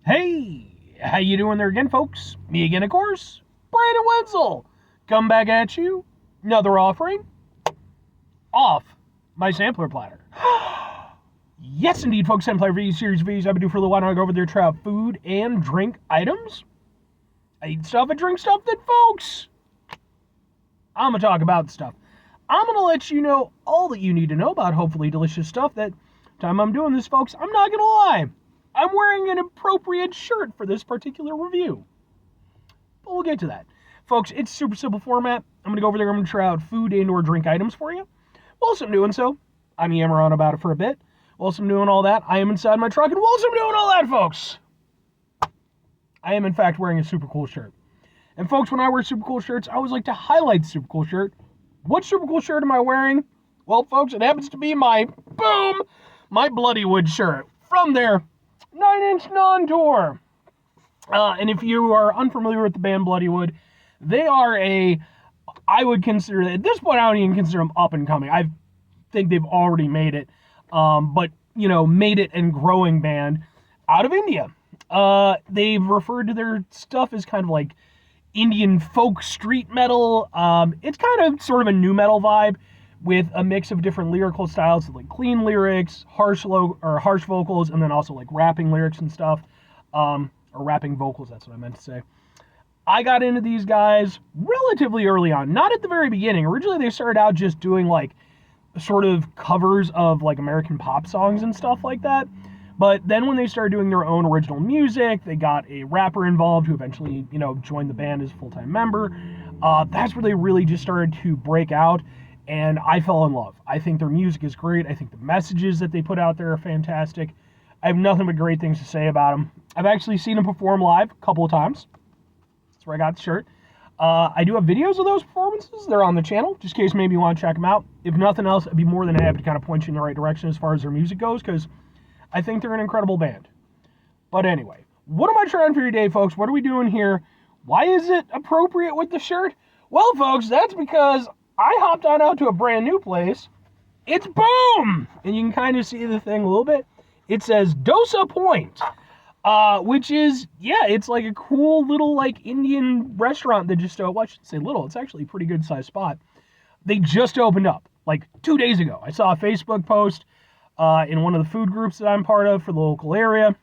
Hey, how you doing there again, folks? Me again, of course, Brandon Wenzel. Come back at you. Another offering off my sampler platter. Yes, indeed, folks. Sampler V series V's I've been doing for a little while now. I go over there, try out food and drink items. I eat stuff and drink stuff that, folks, I'm gonna talk about stuff. I'm gonna let you know all that you need to know about hopefully delicious stuff. That time I'm doing this, folks, I'm not gonna lie. I'm wearing an appropriate shirt for this particular review. But we'll get to that. Folks, it's super simple format. I'm going to go over there. I'm going to try out food and or drink items for you. Whilst I'm doing so, I'm yammering on about it for a bit. Whilst I'm doing all that, I am inside my truck. And whilst I'm doing all that, folks, I am in fact wearing a super cool shirt. And folks, when I wear super cool shirts, I always like to highlight the super cool shirt. What super cool shirt am I wearing? Well, folks, it happens to be my Bloodywood shirt from their 9-inch non-tour. And if you are unfamiliar with the band Bloodywood, they are I would consider, at this point, I don't even consider them up and coming. I think they've already made it, but, made it and growing band out of India. They've referred to their stuff as kind of like Indian folk street metal. It's kind of sort of a new metal vibe with a mix of different lyrical styles, like clean lyrics, harsh vocals, and then also like rapping lyrics and stuff, or rapping vocals. That's what I meant to say. I got into these guys relatively early on, not at the very beginning. Originally, they started out just doing like sort of covers of like American pop songs and stuff like that. But then when they started doing their own original music, they got a rapper involved who eventually, joined the band as a full-time member. That's where they really just started to break out. And I fell in love. I think their music is great. I think the messages that they put out there are fantastic. I have nothing but great things to say about them. I've actually seen them perform live a couple of times. That's where I got the shirt. I do have videos of those performances. They're on the channel, just in case maybe you want to check them out. If nothing else, I'd be more than happy to kind of point you in the right direction as far as their music goes, because I think they're an incredible band. But anyway, what am I trying for today, folks? What are we doing here? Why is it appropriate with the shirt? Well, folks, that's because I hopped on out to a brand new place. It's Boom! And you can kind of see the thing a little bit. It says Dosa Point, which is, it's like a cool little like Indian restaurant that just, well, I shouldn't say little, it's actually a pretty good sized spot. They just opened up like 2 days ago. I saw a Facebook post in one of the food groups that I'm part of for the local area.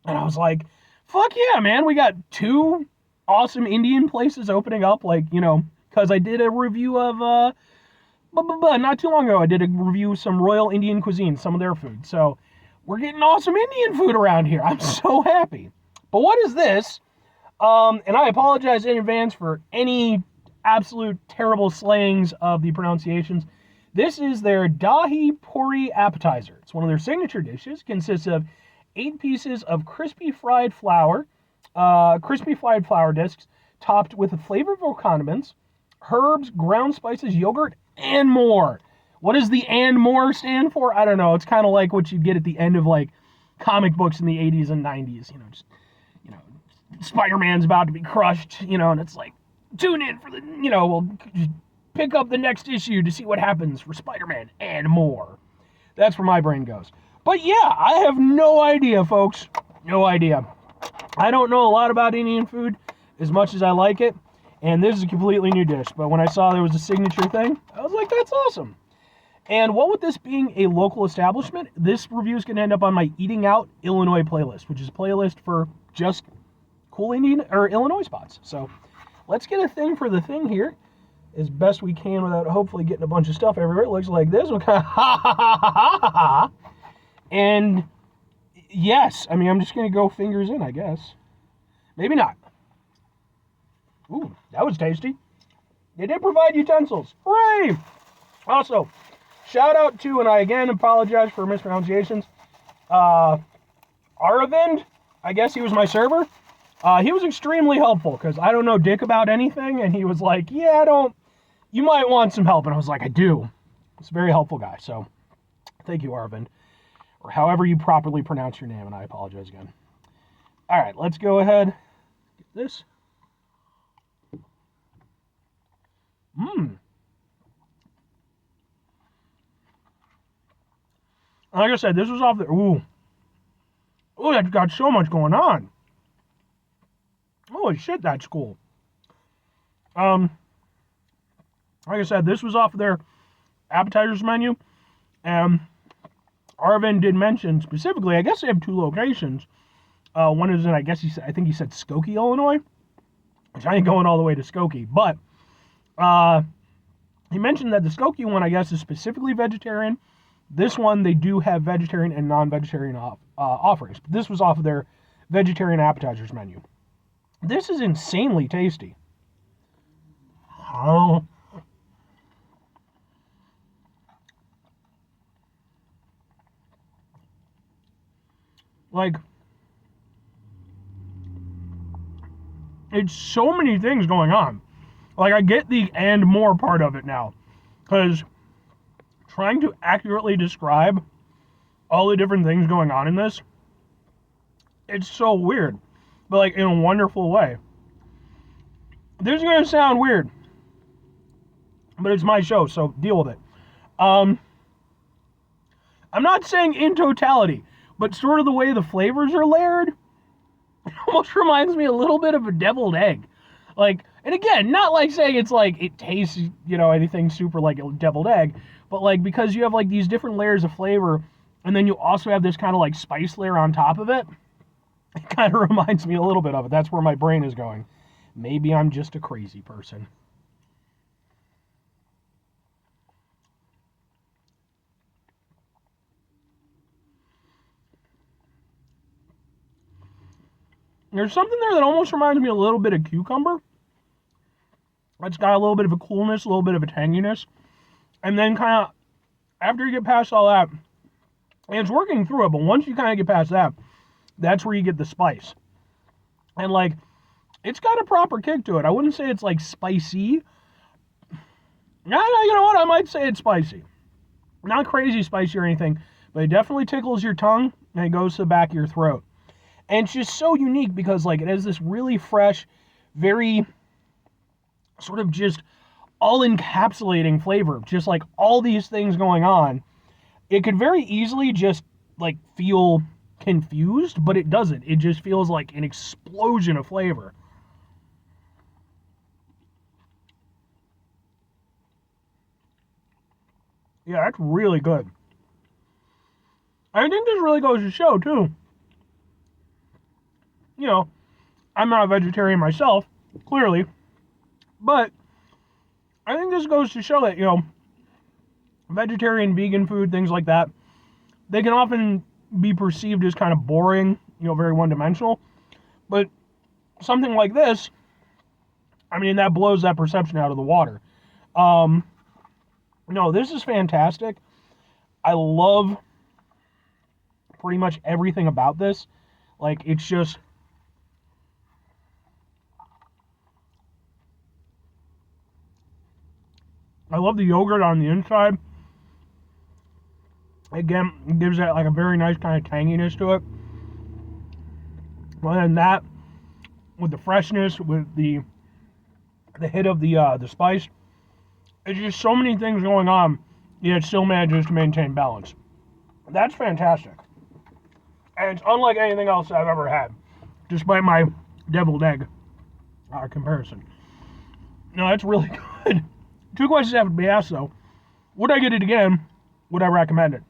And I was like, fuck yeah, man, we got 2 awesome Indian places opening up, like, because I did a review of, not too long ago, I did a review of some Royal Indian cuisine, some of their food. So we're getting awesome Indian food around here. I'm so happy. But what is this? And I apologize in advance for any absolute terrible slayings of the pronunciations. This is their Dahi Puri appetizer. It's one of their signature dishes. Consists of 8 pieces of crispy fried flour discs, topped with flavorful condiments, herbs, ground spices, yogurt, and more. What does the "and more" stand for? I don't know. It's kind of like what you'd get at the end of like comic books in the 80s and 90s. Spider-Man's about to be crushed, and it's like, tune in for the, we'll just pick up the next issue to see what happens for Spider-Man and more. That's where my brain goes. But yeah, I have no idea, folks. No idea. I don't know a lot about Indian food as much as I like it, and this is a completely new dish. But when I saw there was a signature thing, I was like, that's awesome. And what with this being a local establishment, this review is going to end up on my Eating Out Illinois playlist, which is a playlist for just cool Indian or Illinois spots. So let's get a thing for the thing here as best we can without hopefully getting a bunch of stuff everywhere. It looks like this. And yes, I'm just going to go fingers in, I guess. Maybe not. Ooh, that was tasty. They did provide utensils. Hooray! Also, shout out to, and I again apologize for mispronunciations, Aravind, I guess he was my server. He was extremely helpful, because I don't know dick about anything, and he was like, you might want some help. And I was like, I do. It's a very helpful guy, so thank you, Aravind. Or however you properly pronounce your name, and I apologize again. All right, let's go ahead. Get this. Like I said, this was off the... Ooh, that's got so much going on. Holy shit, that's cool. Like I said, this was off of their appetizers menu, and Arvin did mention specifically, I guess they have 2 locations. One is in, I think he said Skokie, Illinois, which I ain't going all the way to Skokie, but he mentioned that the Skokie one, I guess, is specifically vegetarian. This one, they do have vegetarian and non-vegetarian offerings. But this was off of their vegetarian appetizers menu. This is insanely tasty. Oh. Like, it's so many things going on. Like, I get the and more part of it now. Because trying to accurately describe all the different things going on in this, it's so weird. But, like, in a wonderful way. This is going to sound weird. But it's my show, so deal with it. I'm not saying in totality, but sort of the way the flavors are layered almost reminds me a little bit of a deviled egg. Like, and again, not like saying it's like it tastes, anything super like a deviled egg, but like because you have like these different layers of flavor, and then you also have this kind of like spice layer on top of it. It kind of reminds me a little bit of it. That's where my brain is going. Maybe I'm just a crazy person. There's something there that almost reminds me a little bit of cucumber. It's got a little bit of a coolness, a little bit of a tanginess. And then kind of, after you get past all that, and it's working through it, but once you kind of get past that, that's where you get the spice. And like, it's got a proper kick to it. I wouldn't say it's like spicy. No, you know what? I might say it's spicy. Not crazy spicy or anything, but it definitely tickles your tongue and it goes to the back of your throat. And it's just so unique because like it has this really fresh, very sort of just all encapsulating flavor. Just like all these things going on. It could very easily just like feel confused, but it doesn't. It just feels like an explosion of flavor. Yeah, that's really good. I think this really goes to show, too. I'm not a vegetarian myself, clearly. But I think this goes to show that, vegetarian, vegan food, things like that, they can often be perceived as kind of boring, very one-dimensional. But something like this, I mean, that blows that perception out of the water. No, this is fantastic. I love pretty much everything about this. Like, it's just... I love the yogurt on the inside. Again, it gives that like a very nice kind of tanginess to it. Well, then that, with the freshness, with the hit of the spice, it's just so many things going on, yet it still manages to maintain balance. That's fantastic. And it's unlike anything else I've ever had, despite my deviled egg comparison. No, that's really good. 2 questions have to be asked, though. Would I get it again? Would I recommend it?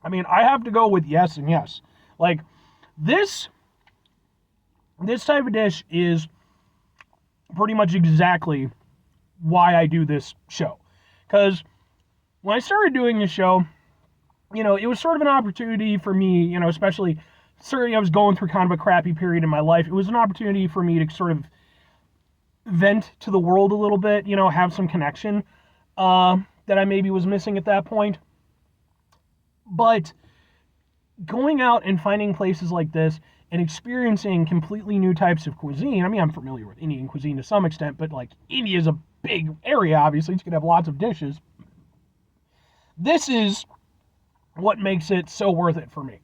I mean, I have to go with yes and yes. Like, this type of dish is pretty much exactly why I do this show. Because when I started doing this show, it was sort of an opportunity for me, especially, certainly I was going through kind of a crappy period in my life. It was an opportunity for me to sort of vent to the world a little bit, have some connection that I maybe was missing at that point. But going out and finding places like this and experiencing completely new types of cuisine, I mean, I'm familiar with Indian cuisine to some extent, but like India is a big area, obviously, it's going to have lots of dishes. This is what makes it so worth it for me.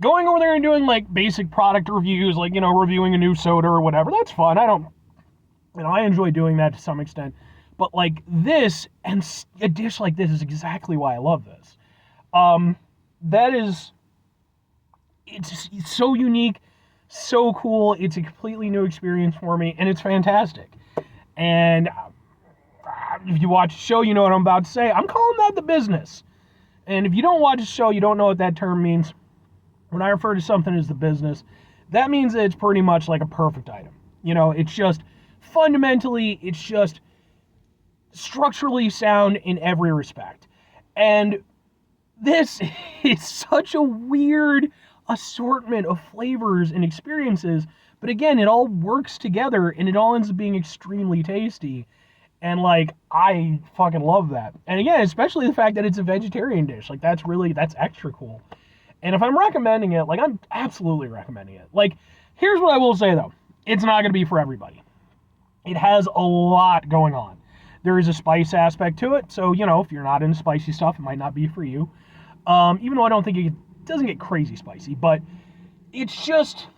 Going over there and doing like basic product reviews, like, reviewing a new soda or whatever, that's fun. I enjoy doing that to some extent. But like this, and a dish like this is exactly why I love this. It's so unique, so cool. It's a completely new experience for me, and it's fantastic. And if you watch the show, you know what I'm about to say. I'm calling that the business. And if you don't watch the show, you don't know what that term means. When I refer to something as the business, that means that it's pretty much like a perfect item. You know, it's just fundamentally, it's just structurally sound in every respect. And this is such a weird assortment of flavors and experiences, but again, it all works together and it all ends up being extremely tasty. And like, I fucking love that. And again, especially the fact that it's a vegetarian dish. Like, that's extra cool. And if I'm recommending it, like, I'm absolutely recommending it. Like, here's what I will say though. It's not going to be for everybody. It has a lot going on. There is a spice aspect to it. So, you know, if you're not into spicy stuff, it might not be for you. Even though I don't think it doesn't get crazy spicy, but it's just,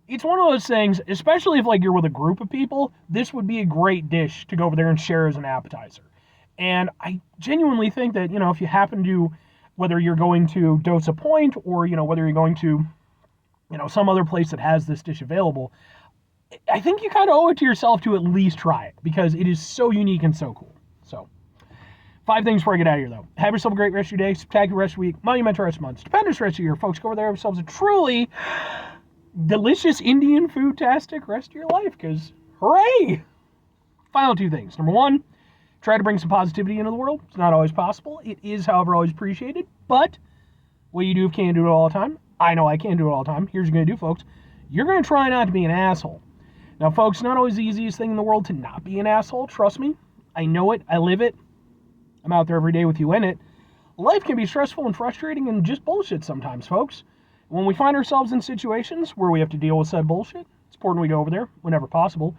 it's one of those things, especially if like you're with a group of people, this would be a great dish to go over there and share as an appetizer. And I genuinely think that, you know, if you happen to, whether you're going to Dosa Point or, you know, whether you're going to, you know, some other place that has this dish available, I think you kind of owe it to yourself to at least try it because it is so unique and so cool. So, 5 things before I get out of here, though. Have yourself a great rest of your day, spectacular rest of your week, monumental rest of month, stupendous rest of your year. Folks, go over there, have yourselves a truly delicious Indian food-tastic rest of your life, because hooray! Final 2 things. Number 1, try to bring some positivity into the world. It's not always possible. It is, however, always appreciated. But what you do can't do it all the time. I know I can't do it all the time. Here's what you're going to do, folks. You're going to try not to be an asshole. Now, folks, not always the easiest thing in the world to not be an asshole. Trust me. I know it. I live it. I'm out there every day with you in it. Life can be stressful and frustrating and just bullshit sometimes, folks. When we find ourselves in situations where we have to deal with said bullshit, it's important we go over there whenever possible.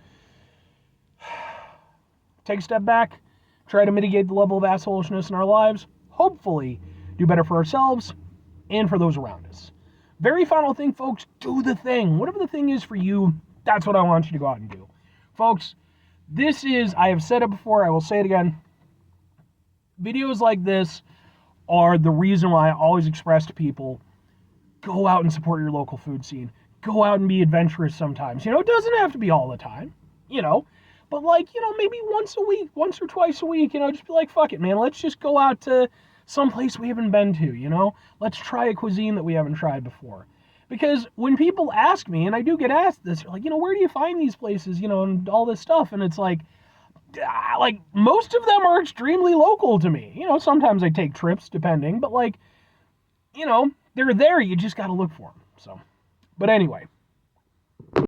Take a step back, try to mitigate the level of assholishness in our lives, hopefully do better for ourselves and for those around us. Very final thing, folks, do the thing. Whatever the thing is for you, that's what I want you to go out and do. Folks, this is, I have said it before, I will say it again, videos like this are the reason why I always express to people, go out and support your local food scene. Go out and be adventurous sometimes. You know, it doesn't have to be all the time, you know, but like, you know, maybe once a week, once or twice a week, you know, just be like, fuck it, man, let's just go out to someplace we haven't been to, you know? Let's try a cuisine that we haven't tried before. Because when people ask me, and I do get asked this, like, you know, where do you find these places, you know, and all this stuff, and it's like most of them are extremely local to me. You know, sometimes I take trips depending, but like, you know, they're there. You just got to look for them. So, but anyway,